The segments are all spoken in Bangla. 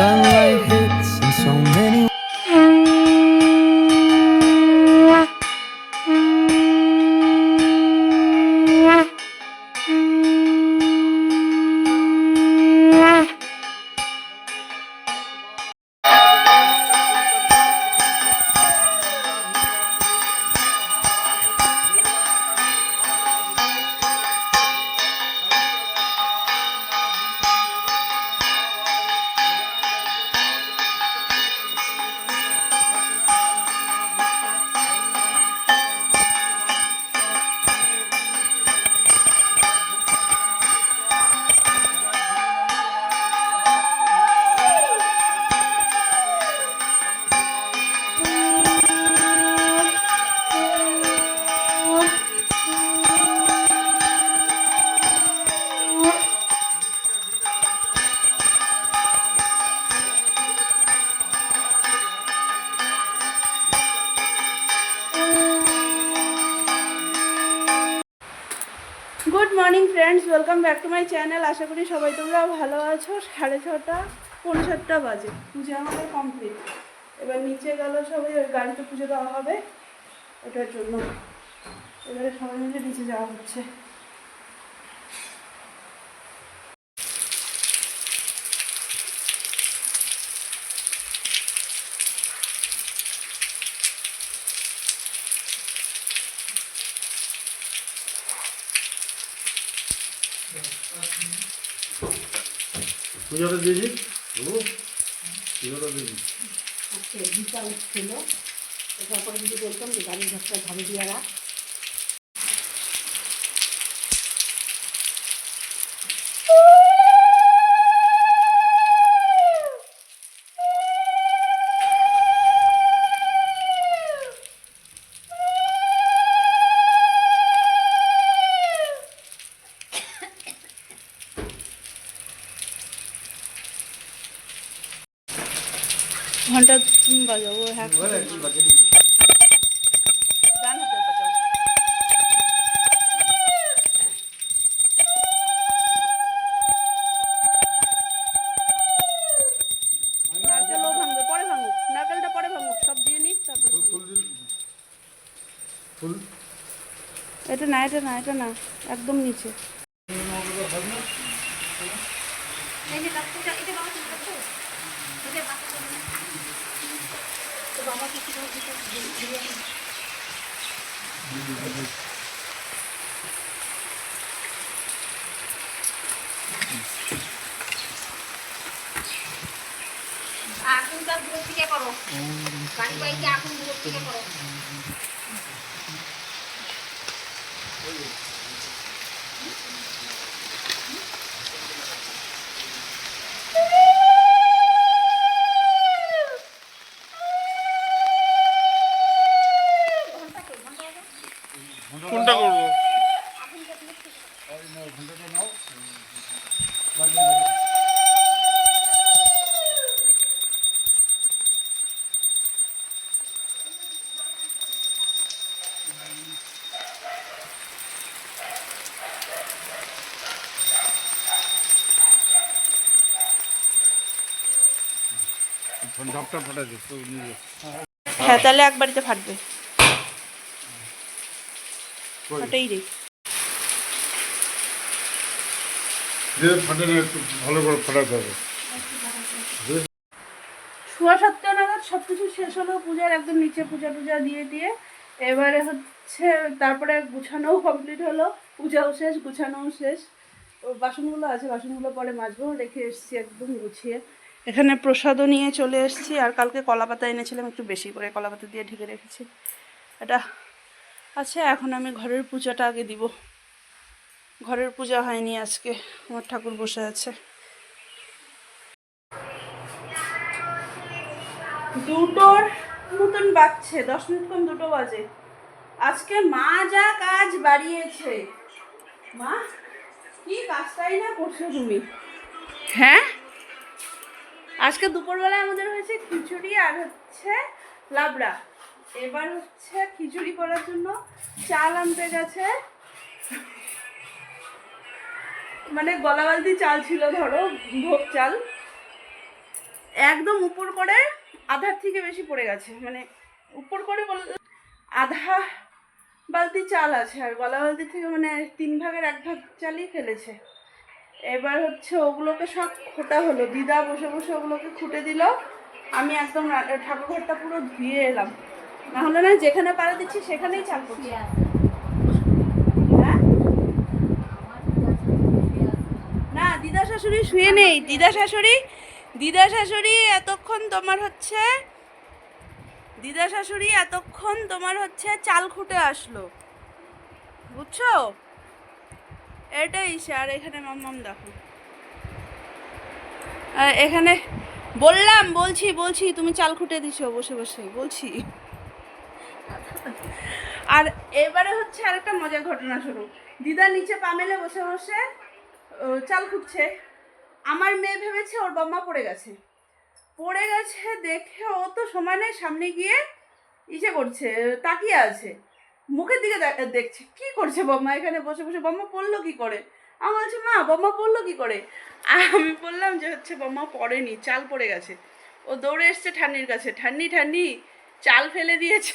sunlight hits in so many. Good morning friends, welcome back to my channel. আশা করি সবাই তোমরা ভালো আছো। 6:30 পৌনে 7টা বাজে, পুজো আমাদের কমপ্লিট। এবার নিচে গেল সবাই, ওই গাড়িতে পুজো দেওয়া হবে ওটার জন্য। এবারে সবাই মিলে নিচে যাওয়া হচ্ছে। পুজোটা দিদি পুজোটা দিদি আজকে দিশা উঠছিল, তারপরে যদি বলতাম যে গাড়ির ঘরটা ঝাড়ু দিয়ে রাখ। ঘন্টা 3 বাজাবো, হ্যাঁ ডান হাতে বাজাও। নারকেলও ভাঙবে, পরে ভাঙুক, নারকেলটা পরে ভাঙুক, সব দিয়ে নিক তারপরে ফুল এটা না, এটা না, এটা না, একদম নিচে। আগুনটা দূর থেকে করো, গাড়ি বাইকে আগুন দূর থেকে করো। কোনটা করবো? ঝপটা ফাটা দিস হ্যাঁ, তাহলে একবারিতে ফাটবে, ওটাই রে। ফাটে না, একটু ভালো করে ফাটাতে হবে। 7:15 নাগাদ সব কিছু শেষ হলো, পূজার একদম নিচে পূজা টুজা দিয়ে এবারে হচ্ছে তারপরে গুছানোও কমপ্লিট হলো, পূজাও শেষ, গুছানোও শেষ। ও বাসনগুলো আছে, বাসনগুলো পরে মাজবো, রেখে এসেছি একদম গুছিয়ে। এখানে প্রসাদও নিয়ে চলে এসেছি, আর কালকে কলাপাতা এনেছিলাম, একটু বেশি করে কলাপাতা দিয়ে ঢেকে রেখেছি। এটা আছে। এখন আমি ঘরের পূজাটা আগে দিব, ঘরের পূজা হয়নি আজকে, আমার ঠাকুর বসে আছে। 2টোর মতন বাজছে, 10 মিনিট কম 2টো বাজে। আজকে মা যা কাজ বাড়িয়েছে, মা কি কাজটাই না করছো তুমি। হ্যাঁ, আজকে দুপুরবেলায় আমাদের হয়েছে খিচুড়ি আর হচ্ছে লাবড়া। এবার হচ্ছে খিচুড়ি করার জন্য চাল আনতে গেছে, মানে গলা বালতি চাল ছিল, ধরো ভোগ চাল। একদম উপর করে আধার থেকে বেশি পড়ে গেছে, মানে উপর করে আধা বালতি চাল আছে, আর গলা বালতি থেকে মানে 3 ভাগের 1 ভাগ চালই ফেলেছে। এবার হচ্ছে ওগুলোকে সব খোটা হলো, দিদা বসে বসে ওগুলোকে খুঁটে দিল, আমি একদম ঠাকুরঘরটা পুরো ধুয়ে এলাম, না হলে না যেখানে পাড়া দিচ্ছি সেখানেই চাল করছি। হ্যাঁ না, দিদা শাশুড়ি শুয়ে নেই, দিদা শাশুড়ি এতক্ষণ তোমার হচ্ছে চাল খুঁটে আসলো, বুঝছো? এটাই সে। আর এখানে মাম্মাম দেখো, আর এখানে বলছি তুমি চাল খুঁটে দিছো বসে বসে, বলছি। আর এবারে হচ্ছে আরেকটা মজার ঘটনা শুরু। দিদা নিচে পা মেলে বসে বসে চাল খুঁটছে, আমার মেয়ে ভেবেছে ওর বম্মা পড়ে গেছে দেখে ও তো সময় নেই, সামনে গিয়ে ইসে করছে, তাকিয়ে আছে, মুখের দিকে দেখছে কি করছে বম্মা এখানে বসে বসে, বম্মা পড়লো কি করে? আমি বলছি মা বম্মা পড়লো কি করে? আর আমি বললাম যে হচ্ছে বম্মা পড়েনি, চাল পড়ে গেছে। ও দৌড়ে এসছে ঠান্নির কাছে, ঠান্নি চাল ফেলে দিয়েছে।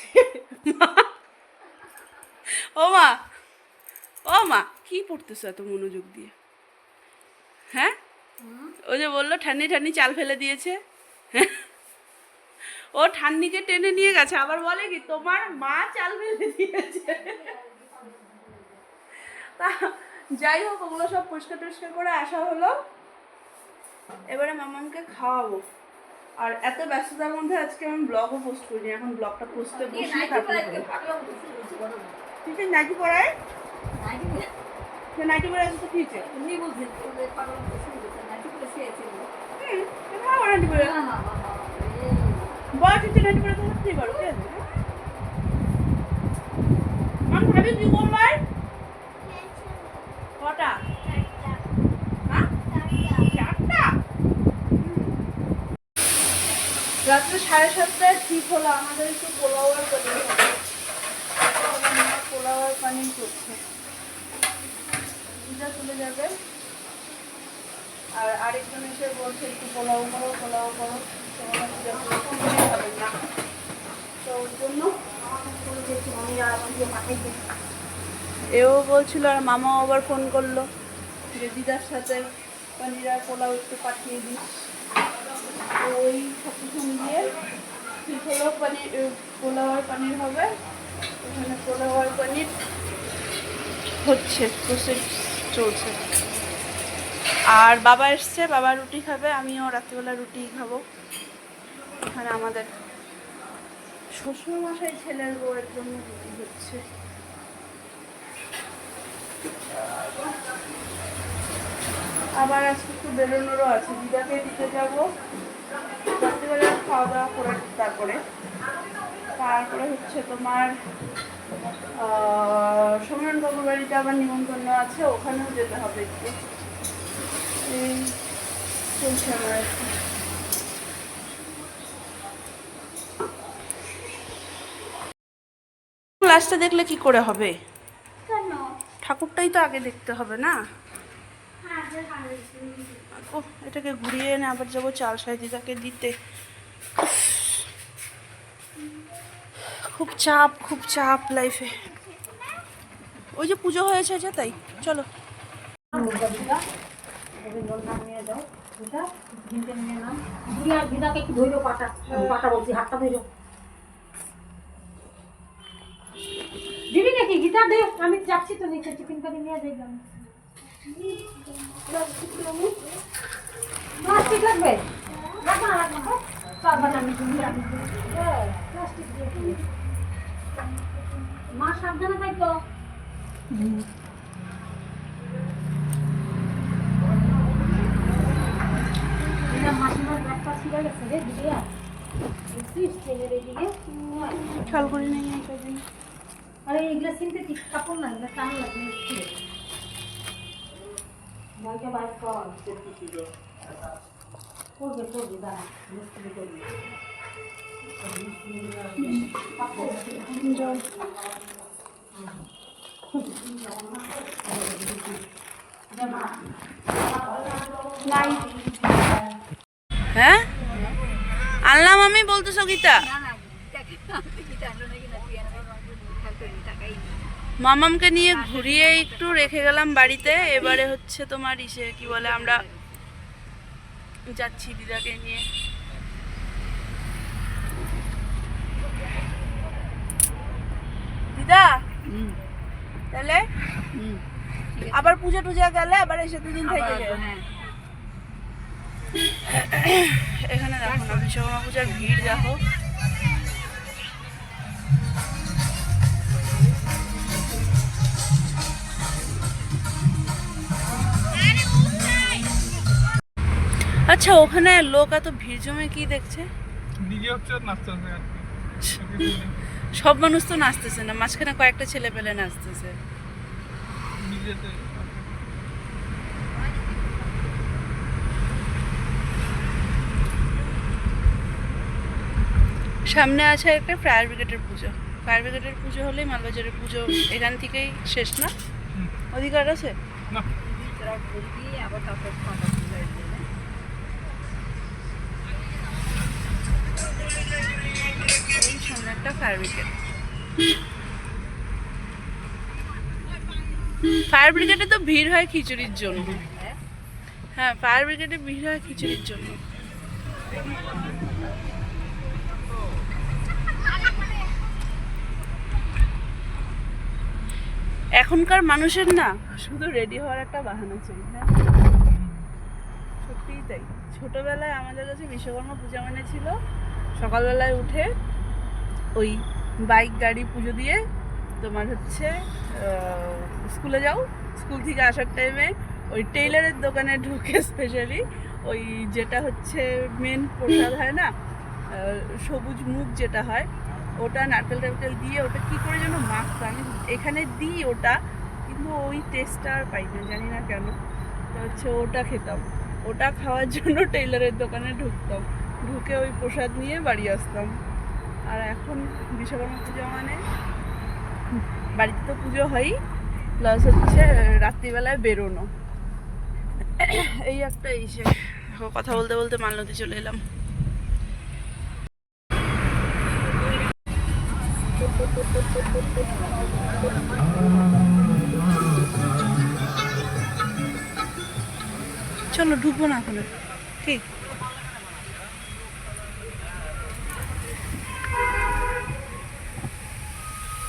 ও মা কি পড়তেছো এত মনোযোগ দিয়ে? হ্যাঁ ও যে বললো ঠান্নি চাল ফেলে দিয়েছে, ও ঠান্নিকে টেনে নিয়ে গেছে, আবার বলে কি তোমার মা চাল ফেলে দিয়েছে। তা যাই হোক, ওগুলো সব পরিষ্কার টরিষ্কার করে আসা হলো, এবারে মামাকে খাওয়াবো। আর এত ব্যস্ততার মধ্যে আজকে আমি ব্লগও পোস্ট করিনি, এখন ব্লগটা পোস্টে বসে তারপরে নাইটি পড়ায় নাইটি পরে আসতে কি হয়েছে? বড় ঠিক নাইটি পরে থাকতেই পারো, ঠিক আছে? আমি ভাবি কি করবার কটা রাত্রে 7:30 ঠিক হলো, আমাদের একটু পোলাও আর পনির হবে, পোলাও আর পনির করছে, দিদা চলে যাবে, আর আরেকজন এসে বলছে একটু পোলাও করো, হবে না, তো ওর জন্য এও বলছিল, আর মামাও আবার ফোন করলো যে দিদার সাথে পনির আর পোলাও একটু পাঠিয়ে দিস। তো ওই সব কিছু দিয়ে ঠিক হলো, পোলাও আর পনির হবে, এখানে পোলাও আর পনির হচ্ছে, প্রসেস চলছে। আর বাবা এসছে, বাবা রুটি খাবে, আমিও রাত্রিবেলা রুটি খাবো। এখানে আমাদের শ্বশুরমশাই ছেলের বউয়ের জন্য রুটি হচ্ছে। আবার আজকে একটু বেরোনোরও আছে, দিদাকে দিতে যাবো রাত্রিবেলা, খাওয়া দাওয়া করে তারপরে হচ্ছে তোমার সমরণ বাবুর বাড়িতে আবার নিমন্ত্রণ আছে, ওখানেও যেতে হবে একটু, এই চলছে আমার আর কি। ক্লাসটা দেখলে কি করে হবে? ঠাকুরটাই তো আগে দেখতে হবে না? ও এটাকে ঘুরিয়ে এনে আবার যাবো চাল সাই দিদাকে দিতে, খুব চাপ লাইফে। ওই যে পুজো হয়েছে যে, তাই চলো। দিবি নাকি গীতা দে, আমি যাচ্ছি তো নিচে টিফিন করে নিয়ে দেখলাম। প্লাস্টিক লাগবে? রাখো না প্লাস্টিক দিয়ে মা সাবধানে থাকতো। মাসিমার ব্যাগটা ছিঁড়ে গেছে রে দিদি, ট্রেনের এদিকে খেয়াল করি নাই। আরে এগুলো সিনথেটিক কাপড় না, এগুলো টান লাগবে ভয়টা বাইর কর, করবে দাঁড়া মিস্ত্রি করবি। হ্যাঁ আনলাম আমি বলতেছো গীতা? মামামকে নিয়ে ঘুরিয়ে একটু রেখে গেলাম বাড়িতে। এবারে হচ্ছে তোমার ইসে কি বলে, আমরা যাচ্ছি দিদাকে নিয়ে। দিদা তাহলে আবার পূজা টুজা গেলে আবার এসে দুদিন থেকে যাবে। এখানে দেখো না বিশ্বকর্মা পূজার ভিড় দেখো। আচ্ছা ওখানে লোক এত ভিড় জমে কি দেখছে? সব মানুষ তো নাচতেছে না, মাঝখানে কয়েকটা ছেলে পেলে নাচতেছে। সামনে আছে একটা ফায়ার ব্রিগেডের পুজো। ফায়ার ব্রিগেডের পুজো হলেই মালবাজারের পুজো এখান থেকেই শেষ না? অধিকার আছে না। এই সামনে একটা ফায়ার ব্রিগেড। ফায়ার ব্রিগেডে তো ভিড় হয় খিচুড়ির জন্য। হ্যাঁ ফায়ার ব্রিগেডে ভিড় হয় খিচুড়ির জন্য। এখনকার মানুষের না শুধু রেডি হওয়ার একটা বাহানা ছিল। হ্যাঁ সত্যিই তাই। ছোটবেলায় আমাদের কাছে বিশ্বকর্মা পূজা মানে ছিল সকালবেলায় উঠে ওই বাইক গাড়ি পুজো দিয়ে তোমার হচ্ছে স্কুলে যাও, স্কুল থেকে আসার টাইমে ওই টেইলারের দোকানে ঢুকে স্পেশালি ওই যেটা হচ্ছে মেন প্রসাদ হয় না, সবুজ মুখ যেটা হয়, ওটা নারকেল টারকেল দিয়ে ওটা কী করে যেন মাখতো, আমি এখানে দিই ওটা, কিন্তু ওই টেস্টটা আর পাই না, জানি না কেন। তো হচ্ছে ওটা খেতাম, ওটা খাওয়ার জন্য টেইলারের দোকানে ঢুকতাম, ঢুকে ওই প্রসাদ নিয়ে বাড়ি আসতাম। আর এখন বিশ্বকর্মা পুজো মানে বাড়িতে তো পুজো হয়ই, প্লাস হচ্ছে রাত্রিবেলায় বেরোনো। এই একটা ইসে কথা বলতে বলতে মালনদী চলে এলাম। চলো ঢুকবো না এখন, ঠিক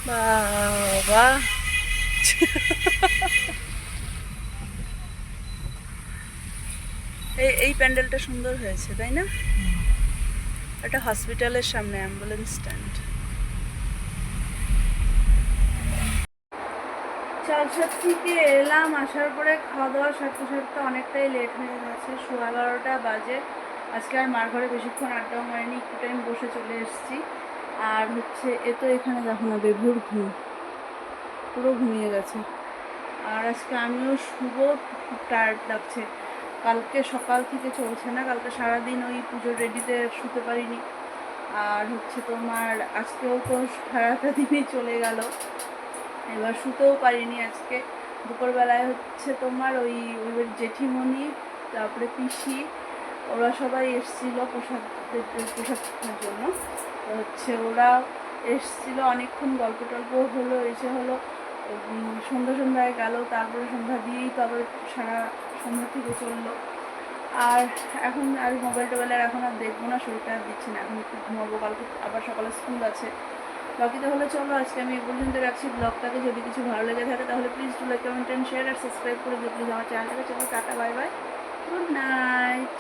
বাবা। এই প্যান্ডেলটা সুন্দর হয়েছে তাই না? একটা হসপিটালের সামনে অ্যাম্বুলেন্স স্ট্যান্ড। চালসাদ থেকে এলাম, আসার পরে খাওয়া দাওয়া সারতে সারতে অনেকটাই লেট হয়ে গেছে, 11:30 বাজে। আজকে আর মার ঘরে বেশিক্ষণ আড্ডাও হয়নি, একটু টাইম বসে চলে এসেছি। আর হচ্ছে এ তো এখানে দেখো না বেভুর ঘুম, পুরো ঘুমিয়ে গেছে। আর আজকে আমিও শুভ, খুব টায়ার্ড লাগছে, কালকে সকাল থেকে চলছে না, কালকে সারাদিন ওই পুজোর রেডিতে শুতে পারিনি। আর হচ্ছে তোমার আজকেও তো সারাটা দিনই চলে গেল, এবার শুতেও পারিনি আজকে। দুপুরবেলায় হচ্ছে তোমার ওই জেঠিমণি, তারপরে পিসি, ওরা সবাই এসেছিলো প্রসাদের জন্য। তো হচ্ছে ওরা এসেছিলো, অনেকক্ষণ গল্প টল্প হলো, এসে হলো সন্ধ্যায় গেল, তারপরে সন্ধ্যা দিয়েই তো আবার সারা সন্ধ্যা থেকে চললো। আর এখন আর মোবাইল টোবাইল এখন আর দেখবো না, শরীরটা আর দিচ্ছে না, এখন একটু ঘুমাবো, কালকে আবার সকালে স্কুল আছে। বাকি তাহলে চলো আজকে আমি এই পর্যন্ত রাখছি ব্লগটাকে। যদি কিছু ভালো লেগে থাকে তাহলে please do like, comment and share, আর সাবস্ক্রাইব করে দিও প্লিজ আমার চ্যানেলটাকে। চলো টাটা, বাই বাই, গুড নাইট।